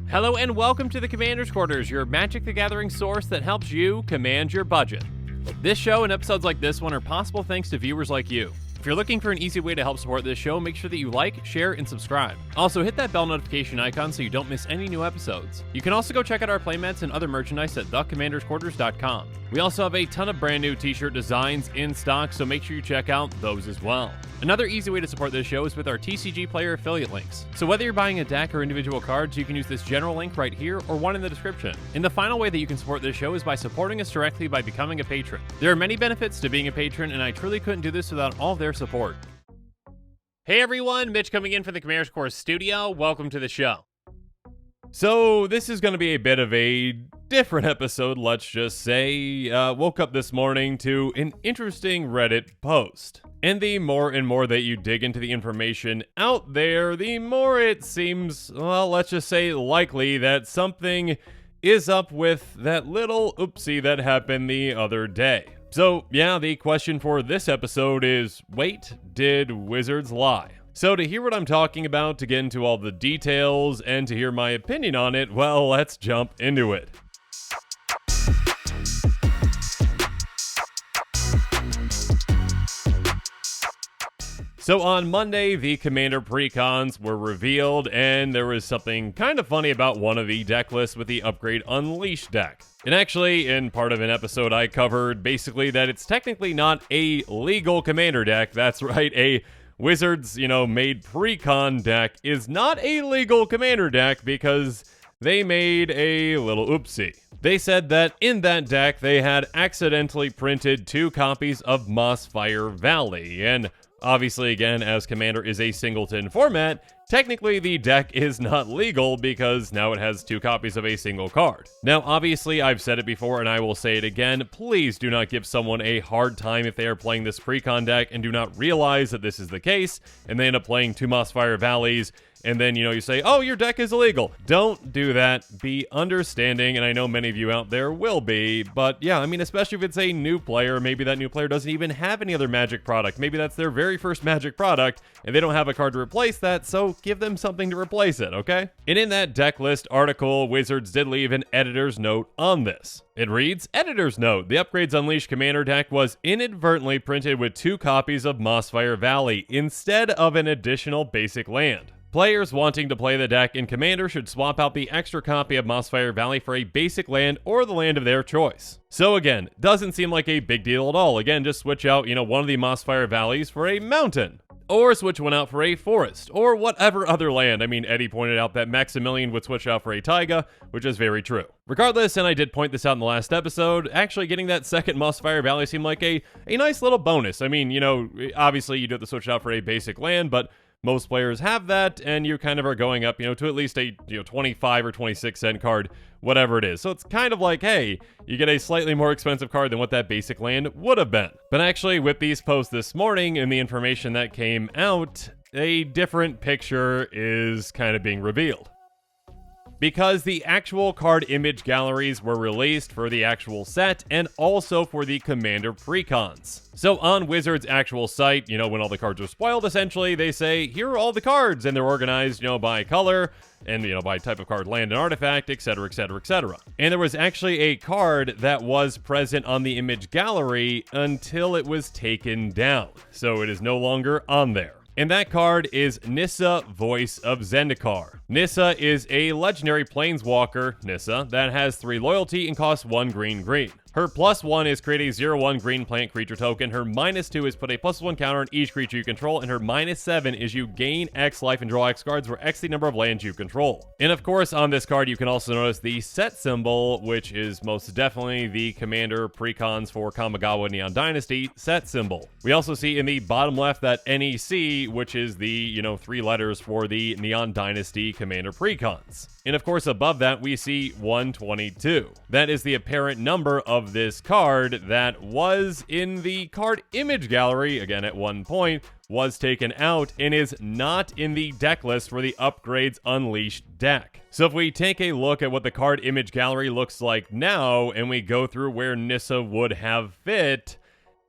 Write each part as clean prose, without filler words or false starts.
Hello and welcome to the Commander's Quarters, your Magic the Gathering source that helps you command your budget. This show and episodes like this one are possible thanks to viewers like you. If you're looking for an easy way to help support this show, make sure that you like, share, and subscribe. Also, hit that bell notification icon so you don't miss any new episodes. You can also go check out our playmats and other merchandise at thecommandersquarters.com. We also have a ton of brand new t-shirt designs in stock, so make sure you check out those as well. Another easy way to support this show is with our TCG Player affiliate links. So whether you're buying a deck or individual cards, you can use this general link right here or one in the description. And the final way that you can support this show is by supporting us directly by becoming a patron. There are many benefits to being a patron, and I truly couldn't do this without all of their support. Hey everyone, Mitch coming in for the Commander's Course studio. Welcome to the show. So this is going to be a bit of a different episode, let's just say. Woke up this morning to an interesting Reddit post. And the more and more that you dig into the information out there, the more it seems, well, let's just say likely that something is up with that little oopsie that happened the other day. So yeah, the question for this episode is, wait, did Wizards lie? So to hear what I'm talking about, to get into all the details, and to hear my opinion on it, well, let's jump into it. So on Monday, the Commander Precons were revealed, and there was something kind of funny about one of the deck lists with the Upgrade Unleashed deck. And actually, in part of an episode, I covered basically that it's technically not a legal Commander deck. That's right, a Wizards, made Precon deck is not a legal Commander deck because they made a little oopsie. They said that in that deck, they had accidentally printed 2 copies of Mossfire Valley, and obviously, again, as Commander is a singleton format, technically the deck is not legal because now it has 2 copies of a single card. Now, obviously, I've said it before and I will say it again, please do not give someone a hard time if they are playing this Precon deck and do not realize that this is the case, and they end up playing 2 Mossfire Valleys, and then, you say, oh, your deck is illegal. Don't do that. Be understanding, and I know many of you out there will be, but yeah, especially if it's a new player, maybe that new player doesn't even have any other Magic product. Maybe that's their very first Magic product, and they don't have a card to replace that, so give them something to replace it, okay? And in that deck list article, Wizards did leave an editor's note on this. It reads, Editor's Note, the Upgrades Unleashed Commander deck was inadvertently printed with 2 copies of Mossfire Valley instead of an additional basic land. Players wanting to play the deck in Commander should swap out the extra copy of Mossfire Valley for a basic land or the land of their choice. So again, doesn't seem like a big deal at all. Again, just switch out, one of the Mossfire Valleys for a mountain. Or switch one out for a forest, or whatever other land. Eddie pointed out that Maximilian would switch out for a taiga, which is very true. Regardless, and I did point this out in the last episode, actually getting that second Mossfire Valley seemed like a nice little bonus. Obviously you do have to switch out for a basic land, but most players have that, and you kind of are going up, to at least a 25 or 26 cent card, whatever it is. So it's kind of like, hey, you get a slightly more expensive card than what that basic land would have been. But actually, with these posts this morning and the information that came out, a different picture is kind of being revealed. Because the actual card image galleries were released for the actual set and also for the Commander Precons. So on Wizards' actual site, when all the cards are spoiled, essentially, they say, here are all the cards, and they're organized, by color, and, by type of card, land, and artifact, etc., etc., etc. And there was actually a card that was present on the image gallery until it was taken down. So it is no longer on there. And that card is Nissa, Voice of Zendikar. Nissa is a legendary planeswalker, Nissa, that has 3 loyalty and costs 1 green. Her +1 is create a 0/1 green plant creature token. Her -2 is put a +1 counter on each creature you control. And her -7 is you gain X life and draw X cards, where X the number of lands you control. And of course, on this card, you can also notice the set symbol, which is most definitely the Commander Precons for Kamigawa Neon Dynasty set symbol. We also see in the bottom left that NEC, which is the, 3 letters for the Neon Dynasty Commander Precons. And of course, above that, we see 122. That is the apparent number of this card that was in the card image gallery, again at one point, was taken out and is not in the deck list for the Upgrades Unleashed deck. So if we take a look at what the card image gallery looks like now, and we go through where Nissa would have fit,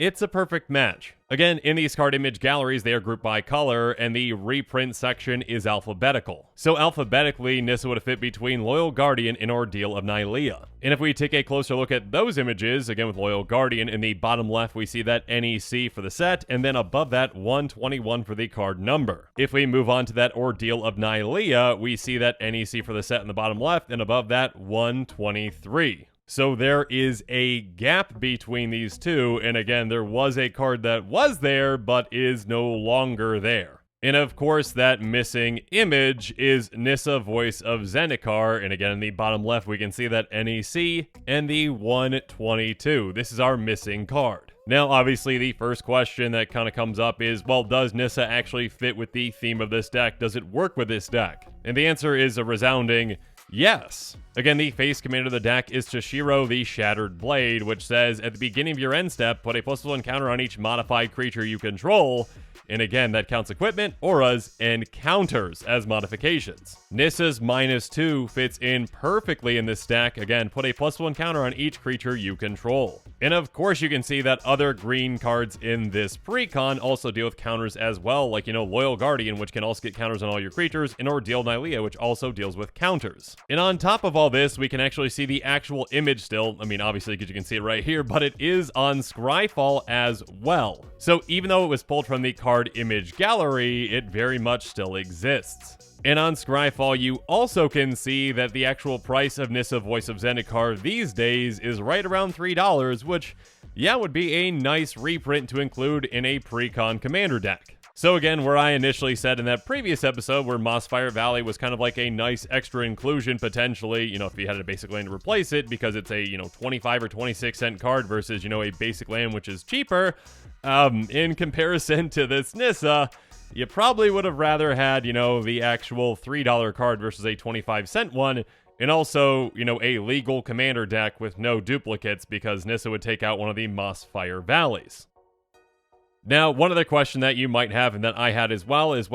it's a perfect match. Again, in these card image galleries, they are grouped by color, and the reprint section is alphabetical. So alphabetically, Nissa would have fit between Loyal Guardian and Ordeal of Nylea. And if we take a closer look at those images, again with Loyal Guardian, in the bottom left, we see that NEC for the set, and then above that, 121 for the card number. If we move on to that Ordeal of Nylea, we see that NEC for the set in the bottom left, and above that, 123. So there is a gap between these two, and again, there was a card that was there, but is no longer there. And of course, that missing image is Nissa, voice of Zendikar, and again, in the bottom left, we can see that NEC and the 122. This is our missing card. Now, obviously, the first question that kind of comes up is, well, does Nissa actually fit with the theme of this deck? Does it work with this deck? And the answer is a resounding yes. Again, the face commander of the deck is Toshiro the Shattered Blade, which says, at the beginning of your end step, put a +1 counter on each modified creature you control. And again, that counts equipment, auras, and counters as modifications. Nissa's -2 fits in perfectly in this deck. Again, put a +1 counter on each creature you control. And of course, you can see that other green cards in this precon also deal with counters as well, like, Loyal Guardian, which can also get counters on all your creatures, and Ordeal Nylea, which also deals with counters. And on top of all this, we can actually see the actual image still. I mean, obviously, because you can see it right here, but it is on Scryfall as well. So even though it was pulled from the card image gallery, it very much still exists. And on Scryfall, you also can see that the actual price of Nissa, voice of Zendikar these days is right around $3, which, yeah, would be a nice reprint to include in a precon commander deck. So again, where I initially said in that previous episode where Mossfire Valley was kind of like a nice extra inclusion potentially, if you had a basic land to replace it because it's a, 25 or 26 cent card versus, a basic land which is cheaper, in comparison to this Nissa, you probably would have rather had, the actual $3 card versus a 25-cent one, and also, a legal commander deck with no duplicates because Nissa would take out one of the Mossfire Valleys. Now, one other question that you might have, and that I had as well, is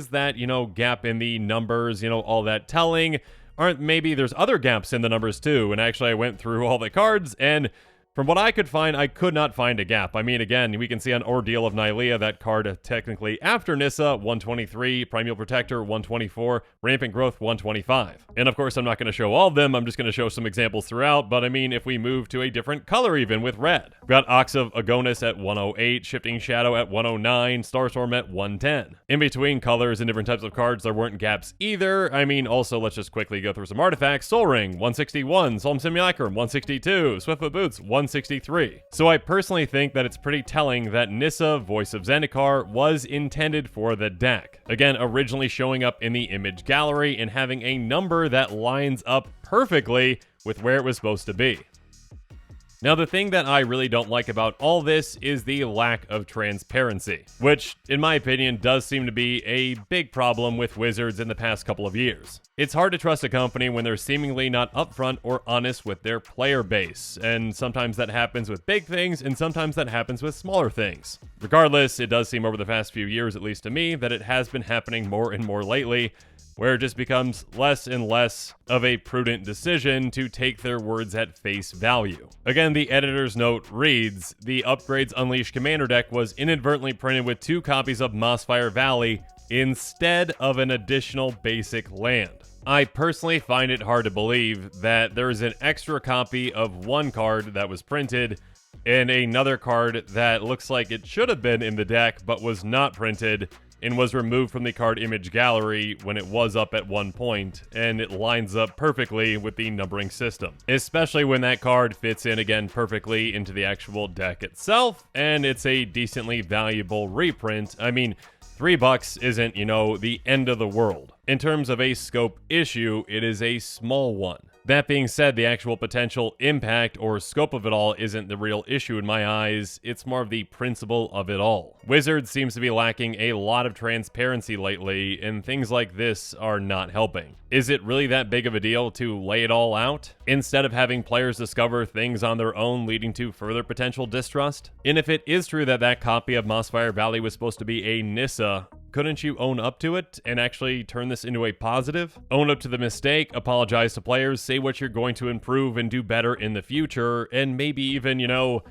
that, gap in the numbers, all that telling, aren't maybe there's other gaps in the numbers too, and actually I went through all the cards, and from what I could find, I could not find a gap. I mean, again, we can see on Ordeal of Nylea, that card technically after Nissa, 123, Primeval Protector, 124, Rampant Growth, 125. And of course, I'm not going to show all of them, I'm just going to show some examples throughout, but I mean, if we move to a different color even with red, we've got Ox of Agonis at 108, Shifting Shadow at 109, Starstorm at 110. In between colors and different types of cards, there weren't gaps either. I mean, also, let's just quickly go through some artifacts. Soul Ring, 161, Solemn Simulacrum, 162, Swiftfoot Boots, 163. So I personally think that it's pretty telling that Nissa, voice of Zendikar, was intended for the deck. Again, originally showing up in the image gallery and having a number that lines up perfectly with where it was supposed to be. Now, the thing that I really don't like about all this is the lack of transparency, which, in my opinion, does seem to be a big problem with Wizards in the past couple of years. It's hard to trust a company when they're seemingly not upfront or honest with their player base, and sometimes that happens with big things, and sometimes that happens with smaller things. Regardless, it does seem over the past few years, at least to me, that it has been happening more and more lately, where it just becomes less and less of a prudent decision to take their words at face value. Again, the editor's note reads, the Upgrades Unleashed Commander deck was inadvertently printed with 2 copies of Mossfire Valley instead of an additional basic land. I personally find it hard to believe that there is an extra copy of one card that was printed and another card that looks like it should have been in the deck but was not printed and was removed from the card image gallery when it was up at one point, and it lines up perfectly with the numbering system. Especially when that card fits in again perfectly into the actual deck itself, and it's a decently valuable reprint. I mean, $3 isn't, the end of the world. In terms of a scope issue, it is a small one. That being said, the actual potential impact or scope of it all isn't the real issue in my eyes, it's more of the principle of it all. Wizards seems to be lacking a lot of transparency lately, and things like this are not helping. Is it really that big of a deal to lay it all out, instead of having players discover things on their own leading to further potential distrust? And if it is true that that copy of Mossfire Valley was supposed to be a Nissa, Couldn't you own up to it and actually turn this into a positive? Own up to the mistake, apologize to players, say what you're going to improve and do better in the future, and maybe even,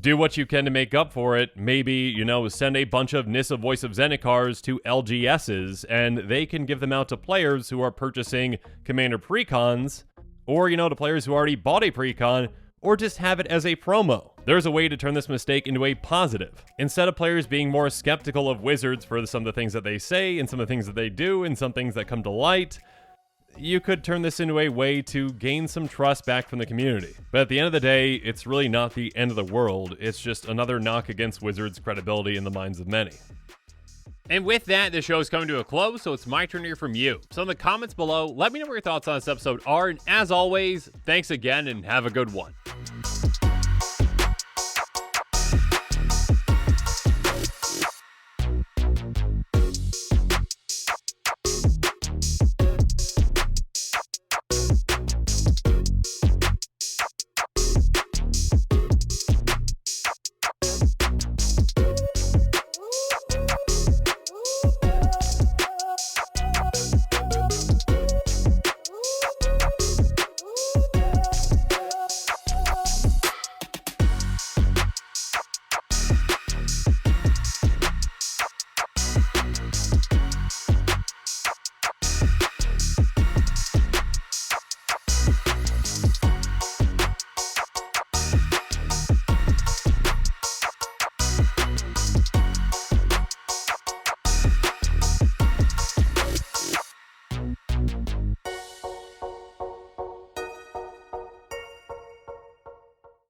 do what you can to make up for it. Maybe, send a bunch of Nissa Voice of Zendikars to LGSs, and they can give them out to players who are purchasing Commander Precons, or, to players who already bought a Precon, or just have it as a promo. There's a way to turn this mistake into a positive. Instead of players being more skeptical of Wizards for some of the things that they say, and some of the things that they do, and some things that come to light, you could turn this into a way to gain some trust back from the community. But at the end of the day, it's really not the end of the world. It's just another knock against Wizards' credibility in the minds of many. And with that, the show is coming to a close, so it's my turn to hear from you. So in the comments below, let me know what your thoughts on this episode are, and as always, thanks again and have a good one.